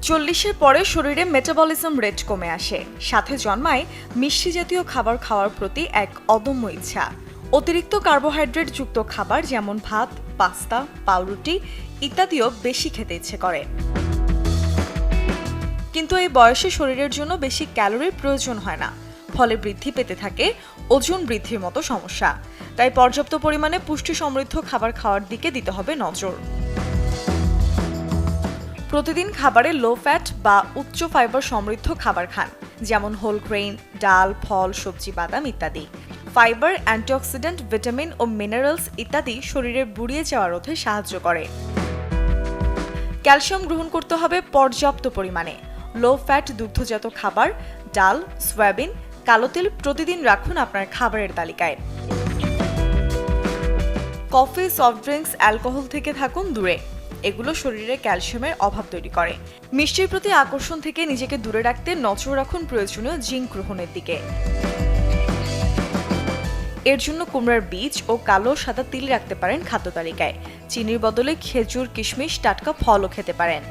40-এর পরে শরীরে metabolism rate কমে আসে, সাথে জন্মায় মিষ্টি জাতীয় খাবার খাওয়ার প্রতি এক অদম্য ইচ্ছা। অতিরিক্ত কার্বোহাইড্রেট যুক্ত খাবার যেমন ভাত, পাস্তা, পাউরুটি ইত্যাদিও বেশি খেতে ইচ্ছে করে। কিন্তু এই বয়সে শরীরের জন্য বেশি ক্যালোরির প্রয়োজন হয় না, ফলে বৃদ্ধি পেতে থাকে ওজন বৃদ্ধির মতো সমস্যা। তাই পর্যাপ্ত পরিমাণে পুষ্টি সমৃদ্ধ খাবার খাওয়ার দিকে দিতে হবে নজর। প্রতিদিন খাবারে লো ফ্যাট বা উচ্চ ফাইবার সমৃদ্ধ খাবার খান, যেমন হোল গ্রেইন, ডাল, ফল, সবজি, বাদাম ইত্যাদি। ফাইবার অ্যান্টিঅক্সিডেন্ট, ভিটামিন ও মিনারেলস ইত্যাদি শরীরের বুড়িয়ে যাওয়া রোধে সাহায্য করে। ক্যালসিয়াম গ্রহণ করতে হবে পর্যাপ্ত পরিমাণে। লো ফ্যাট দুগ্ধজাত খাবার, ডাল, সয়াবিন, কালো তেল প্রতিদিন রাখুন আপনার খাবারের তালিকায়। কফি, সফট ড্রিঙ্কস, অ্যালকোহল থেকে থাকুন দূরে, এগুলো শরীরে ক্যালসিয়ামের অভাব তৈরি করে। মিষ্টির প্রতি আকর্ষণ থেকে নিজেকে দূরে রাখতে নজর রাখুন প্রয়োজনীয় জিঙ্ক গ্রহণের দিকে। এর জন্য কুমড়ার বীজ ও কালো সাদা তিল রাখতে পারেন খাদ্য তালিকায়। চিনির বদলে খেজুর, কিশমিশ, টাটকা ফলও খেতে পারেন।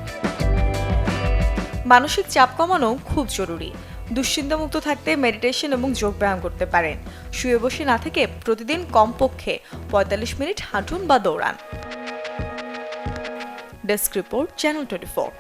মানসিক চাপ কমানো খুব জরুরি। দুশ্চিন্তামুক্ত থাকতে মেডিটেশন এবং যোগব্যায়াম করতে পারেন। শুয়ে বসে না থেকে প্রতিদিন কমপক্ষে 45 মিনিট হাঁটুন বা দৌড়ান। Desk report, channel 24।